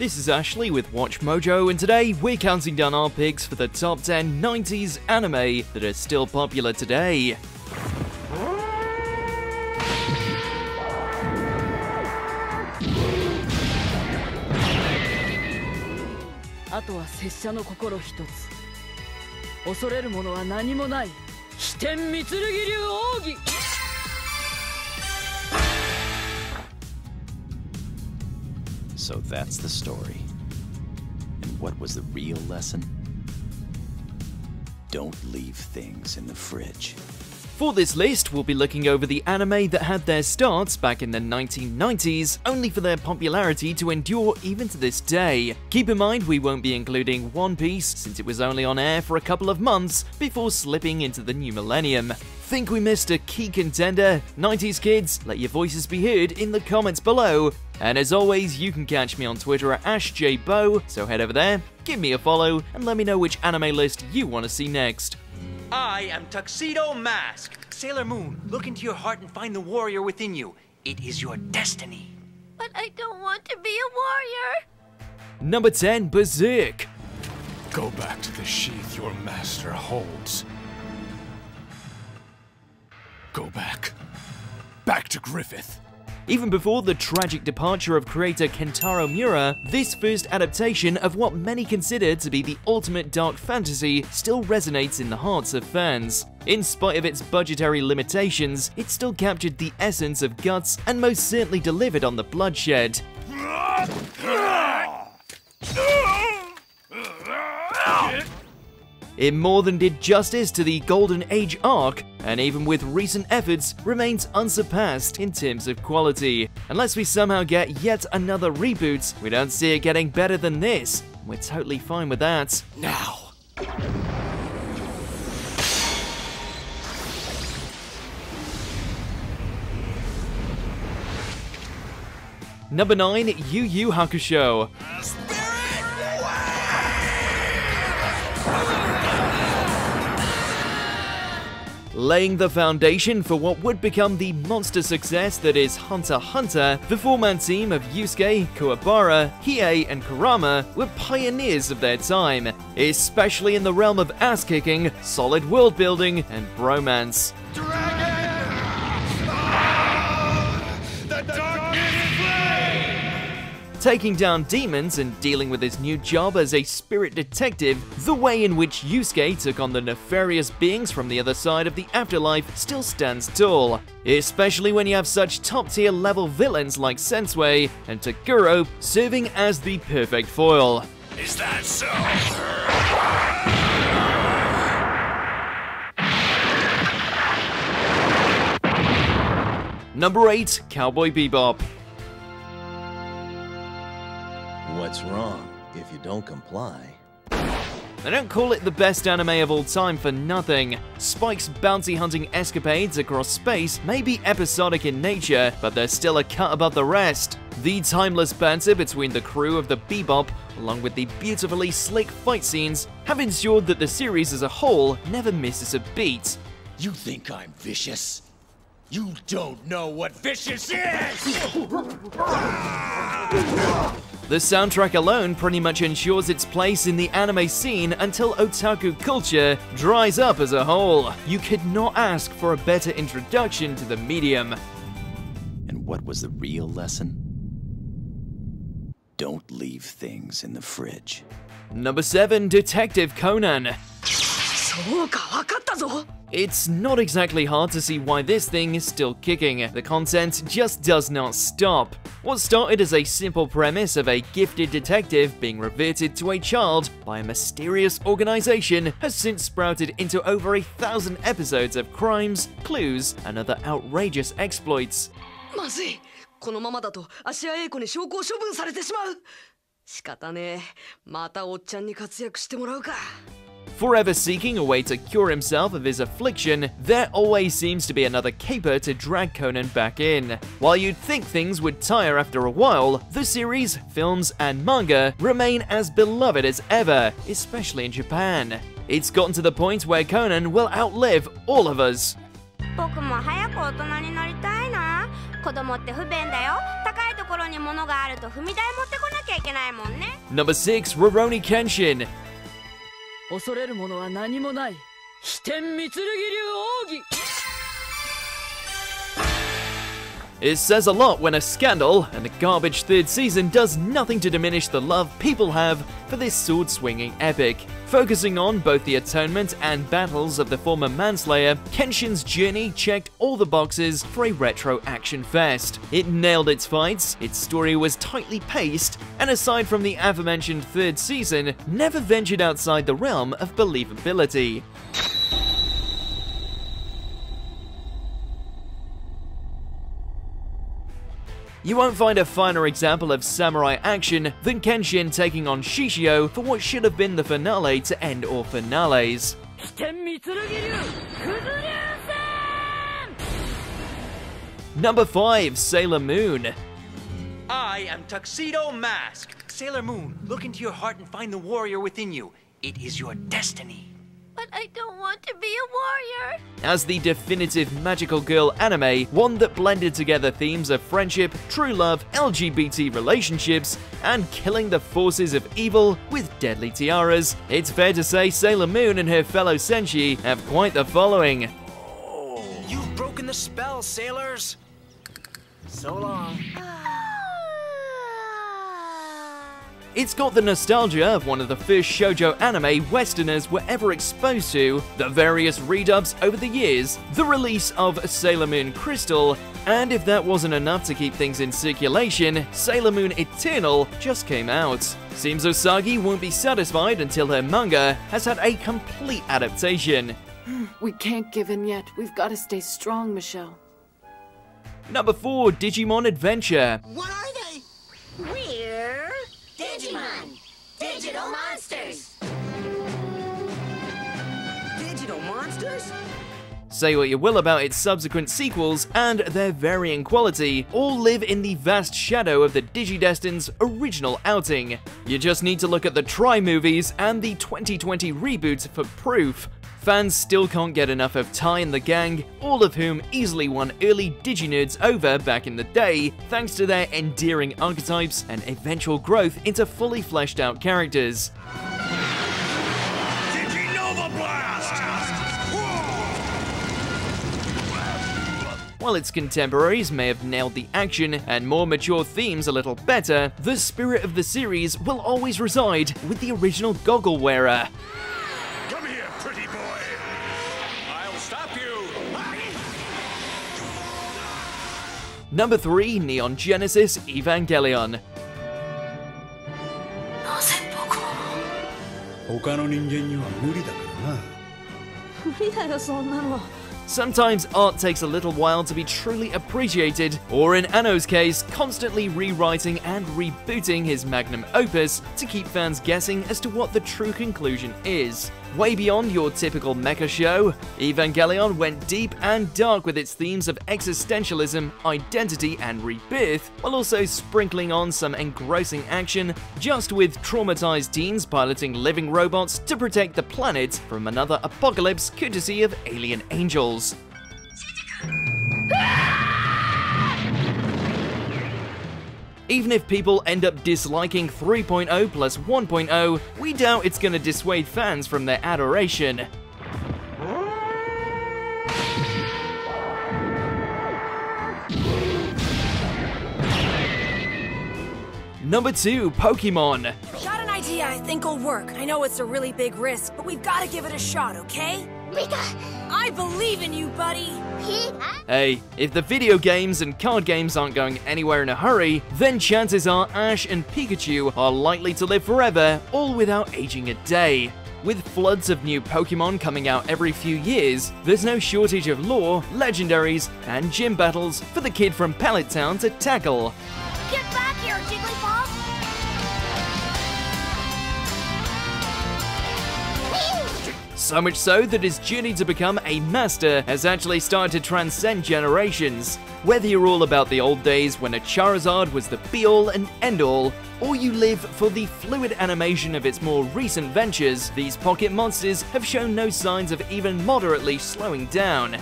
This is Ashley with Watch Mojo, and today we're counting down our picks for the top 10 90s anime that are still popular today. あとは拙者の心一つ。恐れるものは何もない。飛天御剣流奥義。So that's the story. And what was the real lesson? Don't leave things in the fridge. For this list, we'll be looking over the anime that had their starts back in the 1990s, only for their popularity to endure even to this day. Keep in mind we won't be including One Piece, since it was only on air for a couple of months before slipping into the new millennium. Think we missed a key contender? 90s kids, let your voices be heard in the comments below. And as always, you can catch me on Twitter at AshJBo, so head over there, give me a follow, and let me know which anime list you want to see next. I am Tuxedo Mask. Sailor Moon, look into your heart and find the warrior within you. It is your destiny. But I don't want to be a warrior. Number 10, Berserk. Go back to the sheath your master holds. Go back. Back to Griffith. Even before the tragic departure of creator Kentaro Miura, this first adaptation of what many consider to be the ultimate dark fantasy still resonates in the hearts of fans. In spite of its budgetary limitations, it still captured the essence of guts and most certainly delivered on the bloodshed. It more than did justice to the Golden Age arc, and even with recent efforts, remains unsurpassed in terms of quality. Unless we somehow get yet another reboot, we don't see it getting better than this. We're totally fine with that. Now. Number 9, Yu Yu Hakusho. Laying the foundation for what would become the monster success that is Hunter x Hunter, the four-man team of Yusuke, Kuwabara, Hiei, and Kurama were pioneers of their time, especially in the realm of ass-kicking, solid world-building, and bromance. Taking down demons and dealing with his new job as a spirit detective, the way in which Yusuke took on the nefarious beings from the other side of the afterlife still stands tall, especially when you have such top-tier level villains like Sensui and Toguro serving as the perfect foil. Is that so? Number 8, Cowboy Bebop. What's wrong if you don't comply? They don't call it the best anime of all time for nothing. Spike's bounty hunting escapades across space may be episodic in nature, but they're still a cut above the rest. The timeless banter between the crew of the Bebop, along with the beautifully slick fight scenes, have ensured that the series as a whole never misses a beat. You think I'm vicious? You don't know what vicious is! The soundtrack alone pretty much ensures its place in the anime scene until otaku culture dries up as a whole. You could not ask for a better introduction to the medium. And what was the real lesson? Don't leave things in the fridge. Number 7, Detective Conan. It's not exactly hard to see why this thing is still kicking. The content just does not stop. What started as a simple premise of a gifted detective being reverted to a child by a mysterious organization has since sprouted into over 1,000 episodes of crimes, clues, and other outrageous exploits. まずい。このままだと芦屋英子に証拠を処分されてしまう。仕方ねえ。またおっちゃんに活躍してもらうか。Forever seeking a way to cure himself of his affliction, there always seems to be another caper to drag Conan back in. While you'd think things would tire after a while, the series, films, and manga remain as beloved as ever, especially in Japan. It's gotten to the point where Conan will outlive all of us. 僕も早く大人になりたいな。子供って不便だよ。高いところに物があると踏み台持ってこなきゃいけないもんね。Number 6, Rurouni Kenshin. 恐れるものは何もない。飛天御剣流奥義。 It says a lot when a scandal and a garbage third season does nothing to diminish the love people have for this sword-swinging epic. Focusing on both the atonement and battles of the former Manslayer, Kenshin's journey checked all the boxes for a retro action fest. It nailed its fights, its story was tightly paced, and aside from the aforementioned third season, never ventured outside the realm of believability. You won't find a finer example of samurai action than Kenshin taking on Shishio for what should have been the finale to end all finales. 飛天御剣流九頭竜戦。 Number 5, Sailor Moon. I am Tuxedo Mask. Sailor Moon, look into your heart and find the warrior within you. It is your destiny. But I don't want to be a warrior. As the definitive magical girl anime, one that blended together themes of friendship, true love, LGBT relationships, and killing the forces of evil with deadly tiaras, it's fair to say Sailor Moon and her fellow Senshi have quite the following. You've broken the spell, sailors. So long. It's got the nostalgia of one of the first shoujo anime Westerners were ever exposed to, the various redubs over the years, the release of Sailor Moon Crystal, and if that wasn't enough to keep things in circulation, Sailor Moon Eternal just came out. Seems Usagi won't be satisfied until her manga has had a complete adaptation. We can't give in yet. We've got to stay strong, Michelle. Number 4, Digimon Adventure. What are they? We're Digimon, digital monsters. Digital monsters? Say what you will about its subsequent sequels and their varying quality, all live in the vast shadow of the Digidestined's original outing. You just need to look at the Try movies and the 2020 reboot for proof. Fans still can't get enough of Tai and the gang, all of whom easily won early Diginerds over back in the day, thanks to their endearing archetypes and eventual growth into fully fleshed out characters. Diginova Blast! While its contemporaries may have nailed the action and more mature themes a little better, the spirit of the series will always reside with the original goggle wearer. Come here, pretty boy. I'll stop you. Number 3, Neon Genesis Evangelion. 他の人間には無理だからな。無理だよ、そんなの。 Sometimes art takes a little while to be truly appreciated, or in Anno's case, constantly rewriting and rebooting his magnum opus to keep fans guessing as to what the true conclusion is. Way beyond your typical mecha show, Evangelion went deep and dark with its themes of existentialism, identity, and rebirth, while also sprinkling on some engrossing action, just with traumatized teens piloting living robots to protect the planet from another apocalypse courtesy of alien angels. Even if people end up disliking 3.0 plus 1.0, we doubt it's gonna dissuade fans from their adoration. Number 2, Pokemon. Got an idea I think will work. I know it's a really big risk, but we've got to give it a shot, okay? Rika! I believe in you, buddy! Hey, if the video games and card games aren't going anywhere in a hurry, then chances are Ash and Pikachu are likely to live forever, all without aging a day. With floods of new Pokemon coming out every few years, there's no shortage of lore, legendaries, and gym battles for the kid from Pallet Town to tackle. Get back here, Jigglypuff! So much so that his journey to become a master has actually started to transcend generations. Whether you're all about the old days when a Charizard was the be-all and end-all, or you live for the fluid animation of its more recent ventures, these pocket monsters have shown no signs of even moderately slowing down.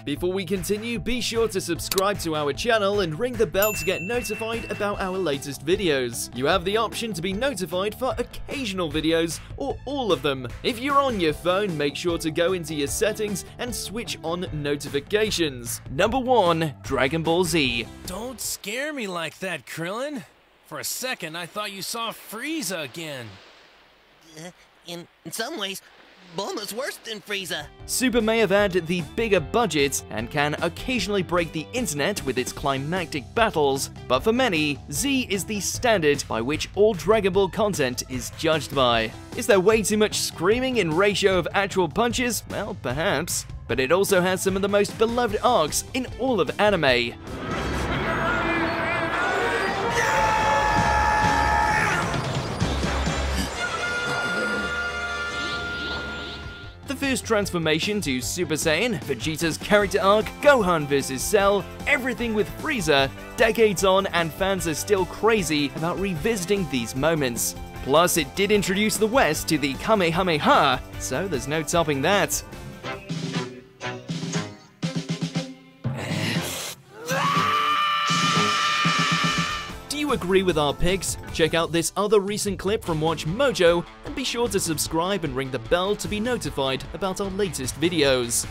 Before we continue, be sure to subscribe to our channel and ring the bell to get notified about our latest videos. You have the option to be notified for occasional videos or all of them. If you're on your phone, make sure to go into your settings and switch on notifications. Number 1. Dragon Ball Z. Don't scare me like that, Krillin. For a second, I thought you saw Frieza again. In some ways, Bulma's worse than Frieza. Super may have had the bigger budget and can occasionally break the internet with its climactic battles, but for many, Z is the standard by which all Dragon Ball content is judged by. Is there way too much screaming in ratio of actual punches? Well, perhaps. But it also has some of the most beloved arcs in all of anime. The first transformation to Super Saiyan, Vegeta's character arc, Gohan vs Cell, everything with Frieza, decades on and fans are still crazy about revisiting these moments. Plus, it did introduce the West to the Kamehameha, so there's no topping that. Do you agree with our picks? Check out this other recent clip from Watch Mojo and be sure to subscribe and ring the bell to be notified about our latest videos.